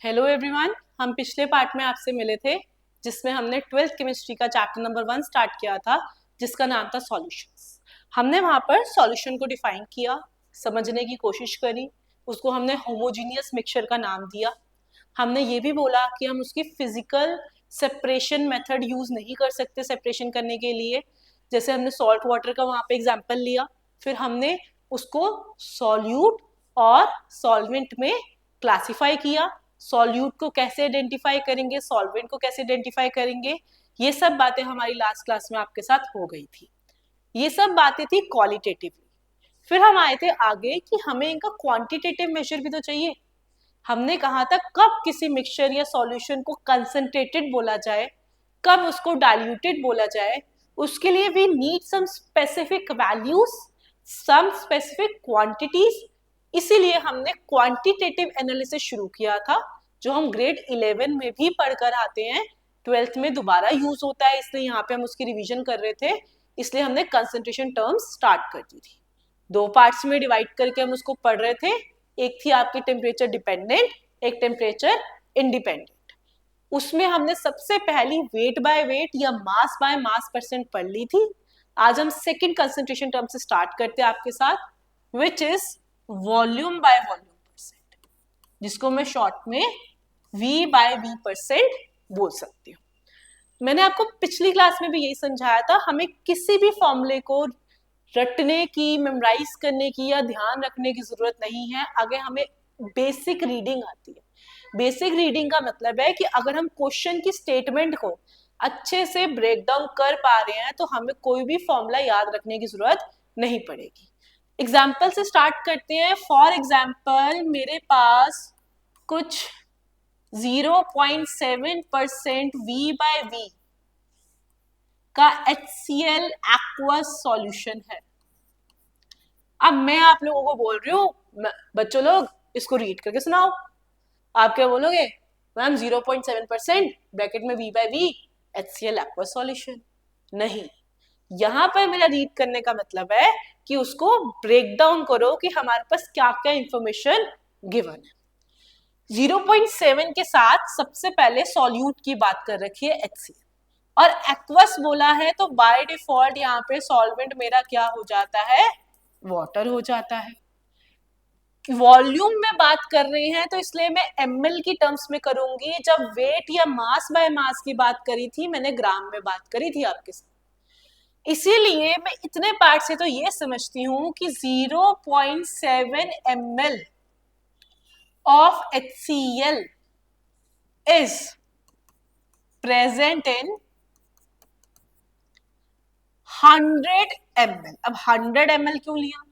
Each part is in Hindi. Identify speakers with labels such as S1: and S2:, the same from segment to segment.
S1: हेलो एवरीवन, हम पिछले पार्ट में आपसे मिले थे जिसमें हमने 12th केमिस्ट्री का चैप्टर नंबर 1 स्टार्ट किया था जिसका नाम था सॉल्यूशंस। हमने वहाँ पर सॉल्यूशन को डिफाइन किया, समझने की कोशिश करी, उसको हमने होमोजीनियस मिक्सचर का नाम दिया। हमने ये भी बोला कि हम उसकी फिजिकल सेपरेशन मेथड यूज नहीं कर सकते सेपरेशन करने के लिए, जैसे हमने सॉल्ट वाटर का वहाँ पे एग्जाम्पल लिया। फिर हमने उसको सॉल्यूट और सॉल्वेंट में क्लासिफाई किया। सॉल्यूट को कैसे आइडेंटिफाई करेंगे, सॉल्वेंट को कैसे आइडेंटिफाई करेंगे, ये सब बातें हमारी लास्ट क्लास में आपके साथ हो गई थी। ये सब बातें थी क्वालिटेटिवली। फिर हम आए थे आगे कि हमें इनका क्वांटिटेटिव मेजर भी तो चाहिए। हमने कहा था कब किसी मिक्सचर या सॉल्यूशन को कंसंट्रेटेड बोला जाए, कब उसको डाइल्यूटेड बोला जाए, उसके लिए we need some specific values, some specific quantities. इसीलिए हमने क्वांटिटेटिव एनालिसिस शुरू किया था, जो हम ग्रेड 11 में भी पढ़कर आते हैं, 12th में दोबारा यूज होता है, इसलिए यहाँ पे हम उसकी रिवीजन कर रहे थे। इसलिए हमने कंसंट्रेशन टर्म्स स्टार्ट कर दी थी। 2 पार्ट्स में डिवाइड करके हम उसको पढ़ रहे थे। एक थी आपकी टेम्परेचर डिपेंडेंट, एक टेम्परेचर इंडिपेंडेंट। उसमें हमने सबसे पहली वेट बाय वेट या मास बाय मास परसेंट पढ़ ली थी। आज हम सेकंड कंसंट्रेशन टर्म से स्टार्ट करते हैं आपके साथ, which is volume by volume percent, जिसको मैं शॉर्ट में V बाय V परसेंट बोल सकती हूँ। मैंने आपको पिछली क्लास में भी यही समझाया था, हमें किसी भी फॉर्मूले को रटने की, मेमोराइज करने की या ध्यान रखने की जरूरत नहीं है अगर हमें बेसिक रीडिंग आती है। बेसिक रीडिंग का मतलब है कि अगर हम क्वेश्चन की स्टेटमेंट को अच्छे से ब्रेक डाउन कर पा रहे हैं तो हमें कोई भी फॉर्मूला याद रखने की जरूरत नहीं पड़ेगी। एग्जाम्पल से स्टार्ट करते हैं। फॉर एग्जाम्पल मेरे पास कुछ 0.7% V बाय V का HCl एक्वस सॉल्यूशन है। अब मैं आप लोगों को बोल रही हूँ, बच्चों लोग इसको रीड करके सुनाओ। आप क्या बोलोगे? मैम 0.7% ब्रैकेट में V by V HCl aqueous solution. नहीं, यहाँ पर मेरा रीड करने का मतलब है कि उसको ब्रेक डाउन करो कि हमारे पास क्या क्या इंफॉर्मेशन गिवन है। 0.7 के साथ सबसे पहले सॉल्यूट की बात कर रखी है HCl, और एक्वस बोला है तो बाय डिफॉल्ट यहाँ पे सॉल्वेंट मेरा क्या हो जाता है? वाटर हो जाता है। वॉल्यूम में बात कर रहे हैं तो इसलिए मैं ml की टर्म्स में करूंगी। जब वेट या मास बाय मास की बात करी थी मैंने ग्राम में बात करी थी आपके साथ, इसीलिए मैं इतने पार्ट से तो ये समझती हूँ कि 0.7 ml of HCl is present in 100 ml। अब 100 ml क्यों लिया?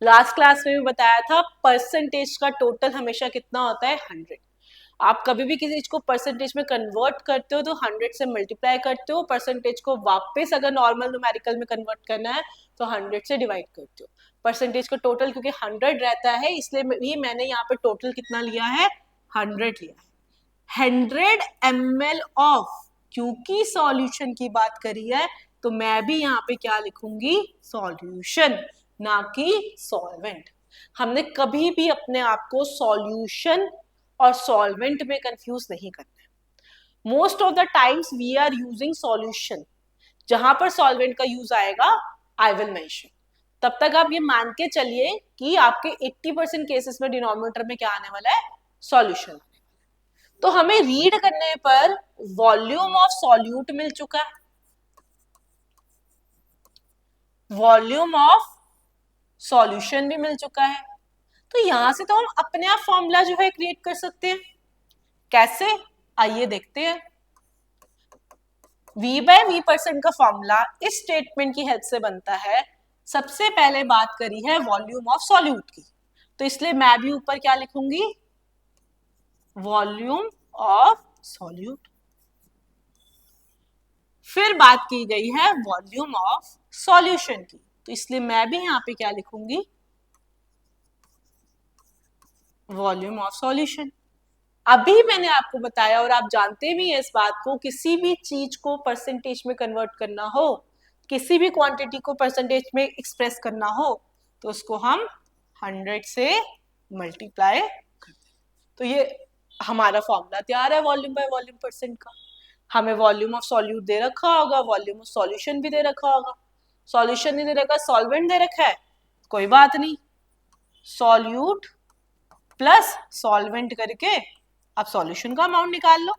S1: लास्ट क्लास में भी बताया था परसेंटेज का टोटल हमेशा कितना होता है? 100। आप कभी भी किसी चीज को परसेंटेज में कन्वर्ट करते हो तो 100 से मल्टीप्लाई करते हो, परसेंटेज को वापस अगर नॉर्मल न्यूमेरिकल में कन्वर्ट करना है तो 100 से डिवाइड करते हो। परसेंटेज का टोटल क्योंकि 100 रहता है इसलिए भी मैंने यहाँ पे टोटल कितना लिया है? 100 लिया है। 100 ml ऑफ, क्योंकि सॉल्यूशन की बात करी है तो मैं भी यहाँ पे क्या लिखूंगी? सॉल्यूशन, ना कि सॉल्वेंट। हमने कभी भी अपने आप को सॉल्यूशन और सॉल्वेंट में कंफ्यूज नहीं करना है। Most of the times we are using solution, जहां पर सॉल्वेंट का यूज आएगा आई विल मेंशन। तब तक आप ये मान के चलिए कि आपके 80% केसेस में डिनोमिनेटर में क्या आने वाला है? सॉल्यूशन। तो हमें रीड करने पर वॉल्यूम ऑफ सॉल्यूट मिल चुका है, वॉल्यूम ऑफ सॉल्यूशन भी मिल चुका है। तो यहां से तो हम अपने आप फॉर्मूला जो है क्रिएट कर सकते हैं। कैसे? आइए देखते हैं। V बाय V परसेंट का फॉर्मूला इस स्टेटमेंट की हेल्प से बनता है। सबसे पहले बात करी है वॉल्यूम ऑफ सॉल्यूट की, तो इसलिए मैं भी ऊपर क्या लिखूंगी? Volume of solute. फिर बात की गई है वॉल्यूम ऑफ सॉल्यूशन की, तो इसलिए मैं भी यहां पे क्या लिखूंगी? Volume of solution. अभी मैंने आपको बताया और आप जानते भी हैं इस बात को, किसी भी चीज को परसेंटेज में कन्वर्ट करना हो, किसी भी क्वांटिटी को परसेंटेज में एक्सप्रेस करना हो तो उसको हम 100 से मल्टीप्लाई करते हैं। तो ये हमारा फॉर्मूला तैयार है वॉल्यूम बाय वॉल्यूम परसेंट का। हमें वॉल्यूम ऑफ सॉल्यूट दे रखा होगा, वॉल्यूम ऑफ सॉल्यूशन भी दे रखा होगा। सॉल्यूशन नहीं दे रखा, सॉल्वेंट दे रखा है, कोई बात नहीं, सॉल्यूट प्लस सॉल्वेंट करके आप सॉल्यूशन का अमाउंट निकाल लो।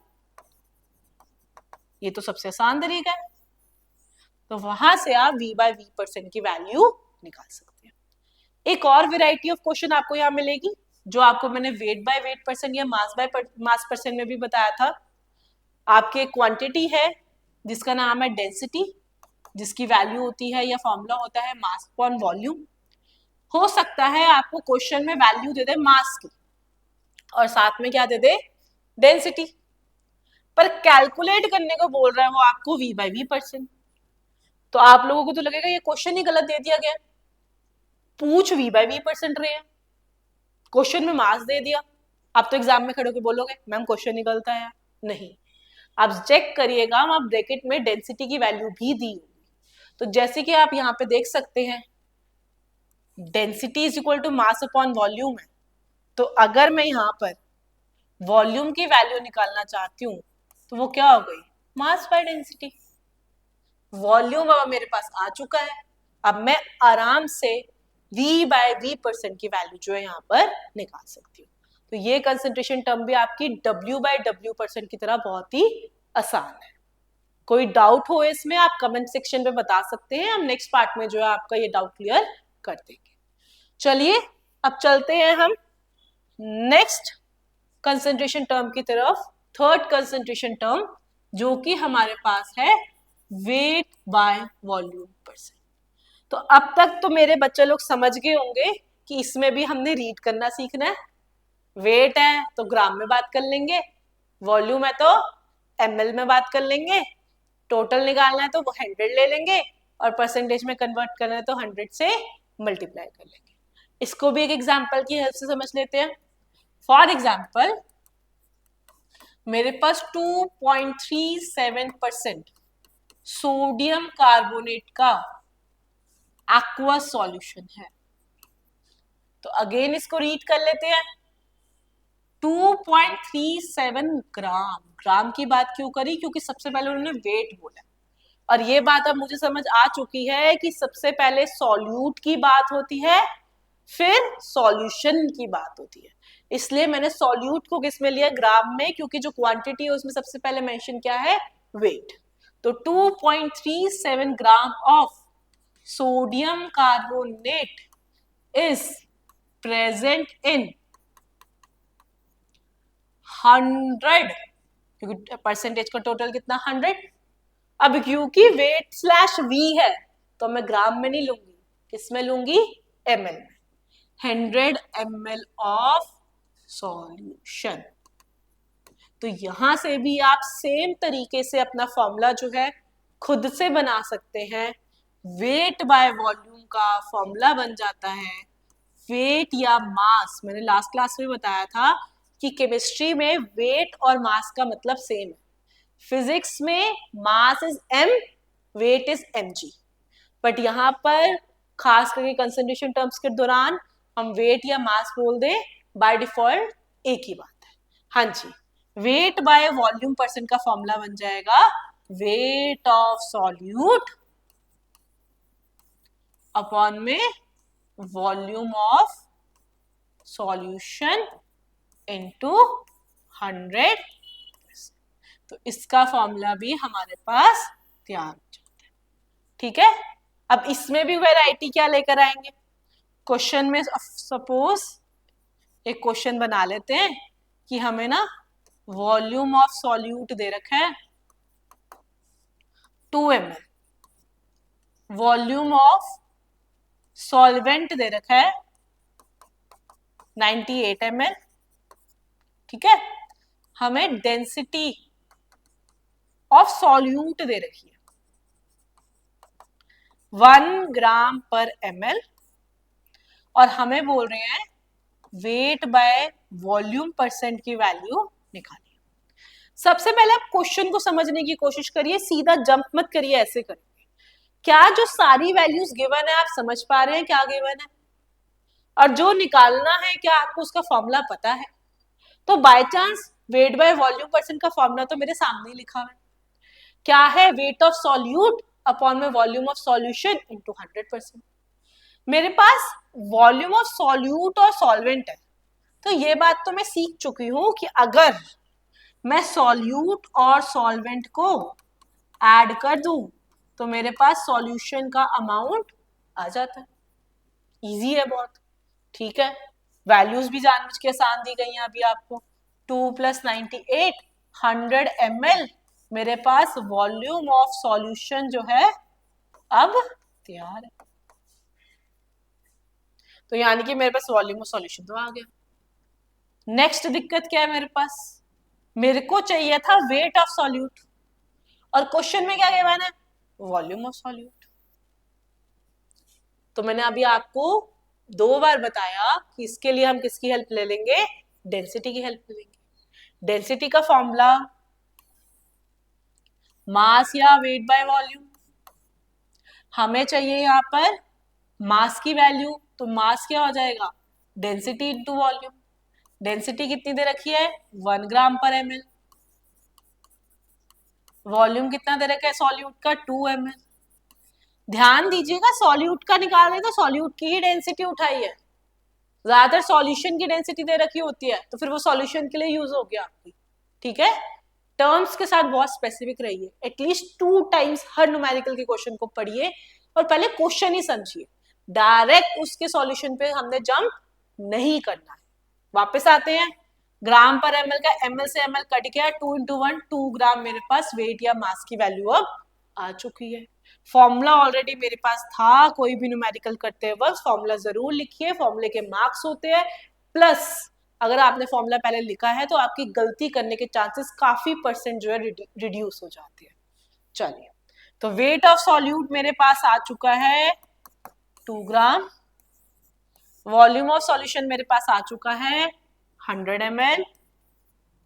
S1: ये तो सबसे आसान तरीका है। तो वहां से आप v बाय वी परसेंट की वैल्यू निकाल सकते हैं। एक और वेराइटी ऑफ क्वेश्चन आपको यहाँ मिलेगी, जो आपको मैंने वेट बाय वेट परसेंट या मास बाय मास परसेंट में भी बताया था। आपके क्वांटिटी है जिसका नाम है डेंसिटी, जिसकी वैल्यू होती है या फॉर्मूला होता है मास अपॉन वॉल्यूम। हो सकता है आपको क्वेश्चन में वैल्यू दे दे मास की और साथ में क्या दे दे, डेंसिटी, पर कैलकुलेट करने को बोल रहा है वो आपको v बाय वी परसेंट। तो आप लोगों को तो लगेगा ये क्वेश्चन ही गलत दे दिया गया, पूछ v बाय वी परसेंट रहे हैं, क्वेश्चन में मास दे दिया। आप तो एग्जाम में खड़े होकर बोलोगे मैम क्वेश्चन ही गलत आया। नहीं, आप चेक करिएगा, वहां ब्रैकेट में डेंसिटी की वैल्यू भी दी होगी। तो जैसे कि आप यहाँ पे देख सकते हैं density is equal to mass upon volume है, तो अगर मैं यहाँ पर वॉल्यूम की वैल्यू निकालना चाहती हूँ तो वो क्या हो गई, मास बाय डेंसिटी। वॉल्यूम अब मेरे पास आ चुका है, अब मैं आराम से v बाय वी परसेंट की वैल्यू जो है यहाँ पर निकाल सकती हूँ। तो ये कंसंट्रेशन टर्म भी आपकी w बाय w परसेंट की तरह बहुत ही आसान है। कोई डाउट हो इसमें आप कमेंट सेक्शन पे बता सकते हैं, हम नेक्स्ट पार्ट में जो है आपका ये डाउट क्लियर कर देंगे। चलिए अब चलते हैं हम नेक्स्ट कंसंट्रेशन टर्म की तरफ, थर्ड कंसंट्रेशन टर्म जो कि हमारे पास है वेट बाय वॉल्यूम परसेंट। तो अब तक तो मेरे बच्चे लोग समझ गए होंगे कि इसमें भी हमने रीड करना सीखना है। वेट है तो ग्राम में बात कर लेंगे, वॉल्यूम है तो ml में बात कर लेंगे, टोटल निकालना है तो 100 ले लेंगे और परसेंटेज में कन्वर्ट करना है तो 100 से मल्टीप्लाई कर लेंगे। इसको भी एक एग्जांपल की हेल्प से समझ लेते हैं। फॉर एग्जांपल मेरे पास 2.37% सोडियम कार्बोनेट का एक्वा सॉल्यूशन है। तो अगेन इसको रीड कर लेते हैं। 2.37 ग्राम, ग्राम की बात क्यों करी, क्योंकि सबसे पहले उन्होंने वेट बोला, और ये बात अब मुझे समझ आ चुकी है कि सबसे पहले सॉल्यूट की बात होती है फिर सॉल्यूशन की बात होती है। इसलिए मैंने सॉल्यूट को किस में लिया, ग्राम में, क्योंकि जो क्वांटिटी है उसमें सबसे पहले मेंशन क्या है, वेट। तो 2.37 gram of sodium carbonate is present in 100, क्योंकि परसेंटेज का टोटल कितना 100। अब क्योंकि वेट स्लैश वी है तो मैं ग्राम में नहीं लूंगी, किस में लूंगी, ml में। 100 ml ऑफ सॉल्यूशन। तो यहां से भी आप सेम तरीके से अपना फॉर्मूला जो है खुद से बना सकते हैं। वेट बाय वॉल्यूम का फॉर्मूला बन जाता है वेट या मास। मैंने लास्ट क्लास में बताया था कि केमिस्ट्री में वेट और मास का मतलब सेम है। फिजिक्स में mass is m, weight is mg, but यहाँ पर खास करके कंसंट्रेशन टर्म्स के दौरान हम वेट या मास बोल दें, बाय डिफॉल्ट एक ही बात है। हाँ जी, वेट बाय वॉल्यूम परसेंट का फॉर्मूला बन जाएगा वेट ऑफ सॉल्यूट अपॉन में वॉल्यूम ऑफ सॉल्यूशन इनटू 100। तो इसका फॉर्मूला भी हमारे पास तैयार हो जाता है। ठीक है, अब इसमें भी वैरायटी क्या लेकर आएंगे, क्वेश्चन में सपोज एक क्वेश्चन बना लेते हैं कि हमें ना वॉल्यूम ऑफ सॉल्यूट दे रखा है 2 ml, वॉल्यूम ऑफ सॉल्वेंट दे रखा है 98 ml। ठीक है, हमें डेंसिटी ऑफ सॉल्यूट दे रखी है 1 ग्राम पर ml, और हमें बोल रहे हैं वेट बाय वॉल्यूम परसेंट की वैल्यू निकालिए। सबसे पहले आप क्वेश्चन को समझने की कोशिश करिए, सीधा जंप मत करिए, ऐसे करिए। क्या जो सारी वैल्यूज गिवन है आप समझ पा रहे हैं क्या गिवन है, और जो निकालना है क्या आपको उसका फॉर्मूला पता है। तो by chance weight by volume percent का फॉर्मूला तो मेरे सामने ही लिखा है, क्या है, वेट ऑफ सॉल्यूट अपॉन में वॉल्यूम ऑफ सॉल्यूशन इनटू 100%। मेरे पास वॉल्यूम ऑफ सॉल्यूट और सॉल्वेंट है, तो ये बात तो मैं सीख चुकी हूं कि अगर मैं सॉल्यूट और सॉल्वेंट को ऐड कर दूं तो मेरे पास सॉल्यूशन का अमाउंट आ जाता है। इजी है बहुत, ठीक है। वैल्यूज भी जानबूझ के आसान दी गई हैं अभी आपको। 2 + 98 100 ml मेरे पास वॉल्यूम ऑफ सॉल्यूशन जो है अब तैयार है। तो यानी कि मेरे पास वॉल्यूम ऑफ सॉल्यूशन तो आ गया। नेक्स्ट दिक्कत क्या है मेरे पास, मेरे को चाहिए था वेट ऑफ सॉल्यूट और क्वेश्चन में क्या कहना है, वॉल्यूम ऑफ सॉल्यूट। तो मैंने अभी आपको 2 बार बताया कि इसके लिए हम किसकी हेल्प ले लेंगे, डेंसिटी की हेल्प ले लेंगे। डेंसिटी का फॉर्मूला मास या वेट बाय वॉल्यूम। हमें चाहिए यहाँ पर मास की वैल्यू, तो मास क्या हो जाएगा, डेंसिटी इंटू वॉल्यूम। डेंसिटी कितनी दे रखी है, 1 ग्राम पर ml। वॉल्यूम कितना दे रखा है सॉल्यूट का, 2 ml। ध्यान दीजिएगा सॉल्यूट का निकाल रहे तो सॉल्यूट की ही डेंसिटी उठाई है, ज्यादातर सॉल्यूशन की डेंसिटी दे रखी होती है तो फिर वो सॉल्यूशन के लिए यूज हो गया आपकी, ठीक है। टर्म्स के साथ बहुत स्पेसिफिक रहिए, एटलीस्ट 2 टाइम्स हर न्यूमेरिकल के क्वेश्चन को पढ़िए और पहले क्वेश्चन ही समझिए, डायरेक्ट उसके सॉल्यूशन पे हमने जंप नहीं करना है। वापस आते हैं, ग्राम पर ml का ml से ml कट गया, 2 × 1 2 ग्राम मेरे पास वेट या मास की वैल्यू अब आ चुकी है। फॉर्मूला ऑलरेडी मेरे पास था, कोई भी न्यूमेरिकल करते वक्त फॉर्मूला जरूर लिखिए, फॉर्मूले के मार्क्स होते हैं, प्लस अगर आपने फॉर्मूला पहले लिखा है तो आपकी गलती करने के चांसेस काफी % जो है रिड्यूस हो जाती है। चलिए, तो वेट ऑफ सॉल्यूट मेरे पास आ चुका है 2 ग्राम, वॉल्यूम ऑफ सॉल्यूशन मेरे पास आ चुका है 100 ml।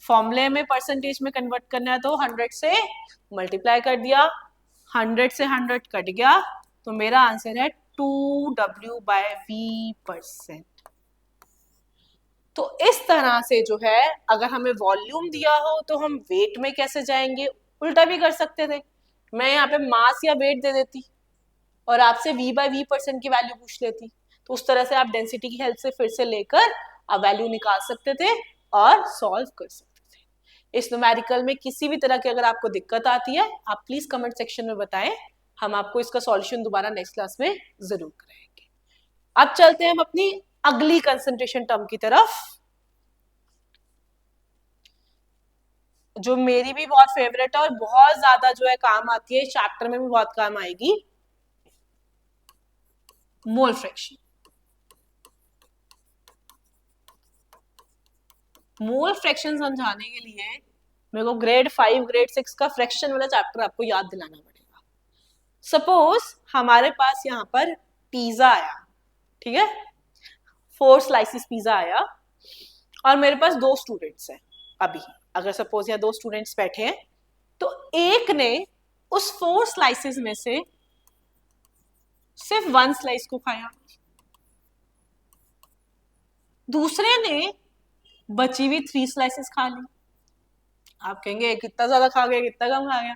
S1: फॉर्मूले में परसेंटेज में कन्वर्ट करना है तो 100 से मल्टीप्लाई कर दिया, 100 से 100 कट गया, तो मेरा आंसर है 2W/V%। तो इस तरह से जो है अगर हमें वॉल्यूम दिया हो तो हम वेट में कैसे जाएंगे, उल्टा भी कर सकते थे, मैं यहाँ पे मास या वेट दे देती और आपसे V/V% की वैल्यू पूछ लेती, तो उस तरह से आप डेंसिटी की हेल्प से फिर से लेकर आप वैल्यू निकाल सकते थे और सॉल्व कर सकते थे। इस न्यूमेरिकल में किसी भी तरह की अगर आपको दिक्कत आती है आप प्लीज कमेंट सेक्शन में बताएं, हम आपको इसका सॉल्यूशन दोबारा नेक्स्ट क्लास में जरूर कराएंगे। अब चलते हैं हम अपनी अगली कंसंट्रेशन टर्म की तरफ, जो मेरी भी बहुत फेवरेट है और बहुत ज्यादा जो है काम आती है, चैप्टर में भी बहुत काम आएगी, मोल फ्रैक्शन। मोल फ्रैक्शन समझाने के लिए मेरे को ग्रेड 5 ग्रेड 6 का फ्रैक्शन वाला चैप्टर आपको याद दिलाना पड़ेगा। सपोज हमारे पास यहाँ पर पिज्जा आया, ठीक है, 4 स्लाइसिस पिज्जा आया और मेरे पास 2 स्टूडेंट्स हैं। अभी अगर सपोज यहाँ 2 स्टूडेंट्स बैठे हैं तो एक ने उस 4 स्लाइसिस में से सिर्फ 1 स्लाइस को खाया, दूसरे ने बची हुई 3 स्लाइसेस खा ली। आप कहेंगे कितना ज्यादा खा गया कितना कम खा गया,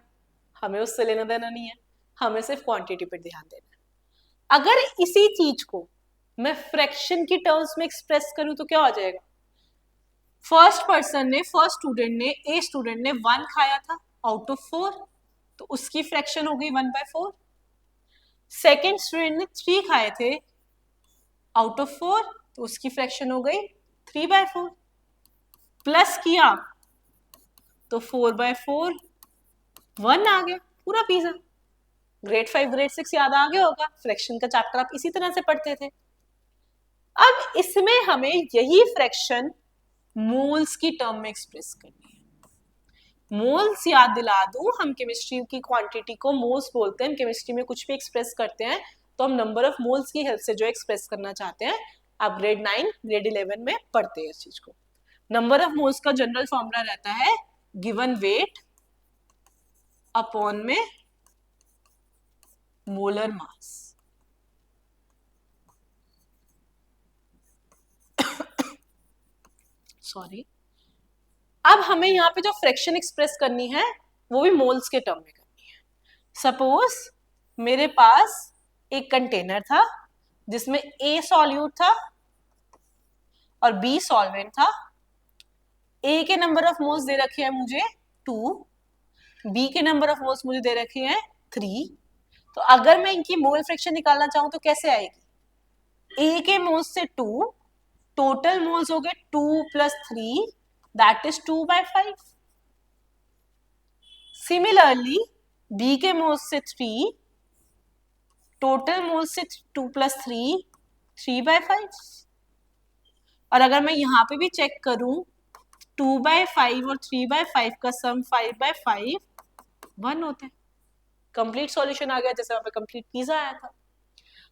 S1: हमें उससे लेना देना नहीं है, हमें सिर्फ क्वांटिटी पर ध्यान देना है। अगर इसी चीज को मैं फ्रैक्शन की टर्म्स में एक्सप्रेस करूं तो क्या हो जाएगा, फर्स्ट स्टूडेंट ने ए स्टूडेंट ने 1 खाया था आउट ऑफ 4, तो उसकी फ्रैक्शन हो गई 1/4। सेकेंड स्टूडेंट ने 3 खाए थे आउट ऑफ 4, तो उसकी फ्रैक्शन हो गई 3/4। प्लस किया तो 4/4, 1 आ गया पूरा पिज्जा। ग्रेड 5 ग्रेड 6 याद आ गया होगा, फ्रैक्शन का चैप्टर आप इसी तरह से पढ़ते थे। अब इसमें हमें यही फ्रैक्शन मोल्स की टर्म में एक्सप्रेस करनी है। मोल्स याद दिला दूं, हम केमिस्ट्री की क्वांटिटी को मोल्स बोलते हैं, हम केमिस्ट्री में कुछ भी एक्सप्रेस करते हैं तो हम नंबर ऑफ मोल्स की हेल्प से जो एक्सप्रेस करना चाहते हैं, आप ग्रेड 9 ग्रेड 11 में पढ़ते हैं इस चीज को। नंबर ऑफ मोल्स का जनरल फॉर्मूला रहता है गिवन वेट अपॉन में मोलर मास। सॉरी, अब हमें यहाँ पे जो फ्रैक्शन एक्सप्रेस करनी है वो भी मोल्स के टर्म में करनी है। सपोज मेरे पास एक कंटेनर था जिसमें A सॉल्यूट था और B सॉल्वेंट था। A के नंबर ऑफ मोल्स दे रखे हैं मुझे 2, B के नंबर ऑफ मोल्स मुझे दे रखे हैं 3। तो अगर मैं इनकी मोल फ्रैक्शन निकालना चाहूं तो कैसे आएगी? A के मोल्स से 2, टोटल मोल्स हो गए 2 + 3, दैट इज 2/5। सिमिलरली B के मोल्स से 3, टोटल मोल्स से 2 + 3, 3/5। और अगर मैं यहाँ पे भी चेक करूं 2/5 और 3/5 का सम 5/5 1 होता है। कंप्लीट सॉल्यूशन आ गया, जैसे वहां पे कंप्लीट पिज्जा आया था।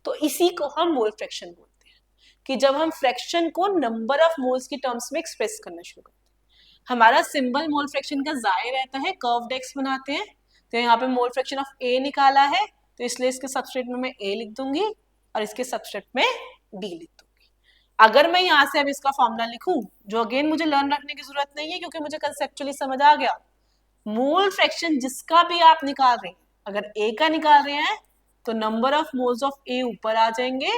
S1: तो इसी को हम मोल फ्रैक्शन बोलते हैं, कि जब हम फ्रैक्शन को नंबर ऑफ मोल्स की टर्म्स में एक्सप्रेस करना शुरू करते हैं। हमारा सिंबल मोल फ्रैक्शन का जाए रहता है, कर्व्ड एक्स बनाते हैं। तो यहाँ पे मोल फ्रैक्शन ऑफ ए निकाला है, तो इसलिए इसके सबस्ट्रेट में मैं ए लिख दूंगी और इसके सबस्ट्रेट में बी लिख दूंगी। अगर मैं यहाँ से अब इसका फॉर्मूला लिखूं, जो अगेन मुझे लर्न रखने की जरूरत नहीं है क्योंकि मुझे कंसेप्चुअली समझ आ गया, मोल फ्रैक्शन जिसका भी आप निकाल रहे हैं, अगर ए का निकाल रहे हैं तो नंबर ऑफ मोल्स ऑफ ए ऊपर आ जाएंगे,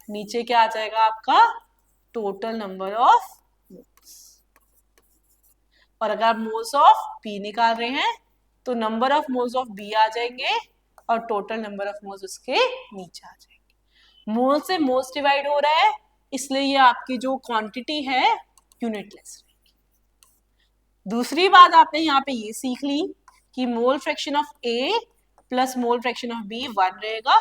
S1: नीचे क्या आ जाएगा आपका? Total number of moles. और अगर आप मोल्स ऑफ बी निकाल रहे हैं तो number of moles of B आ जाएंगे और टोटल नंबर ऑफ मोल्स उसके नीचे आ जाएंगे। मोल से मोल्स डिवाइड हो रहा है, इसलिए ये आपकी जो क्वांटिटी है यूनिटलेस रहेगी। दूसरी बात आपने यहाँ पे ये सीख ली कि mole fraction of A plus mole fraction of B 1 रहेगा,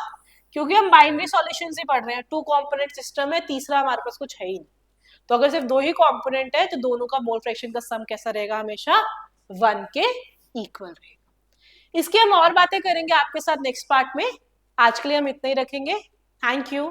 S1: क्योंकि हम बाइनरी सॉल्यूशन ही पढ़ रहे हैं, 2 कंपोनेंट सिस्टम है, तीसरा हमारे पास कुछ है ही नहीं। तो अगर सिर्फ 2 ही कंपोनेंट है तो दोनों का मोल फ्रैक्शन का सम कैसा रहेगा? हमेशा 1 के इक्वल रहेगा। इसकी हम और बातें करेंगे आपके साथ नेक्स्ट पार्ट में। आज के लिए हम इतना ही रखेंगे। Thank you.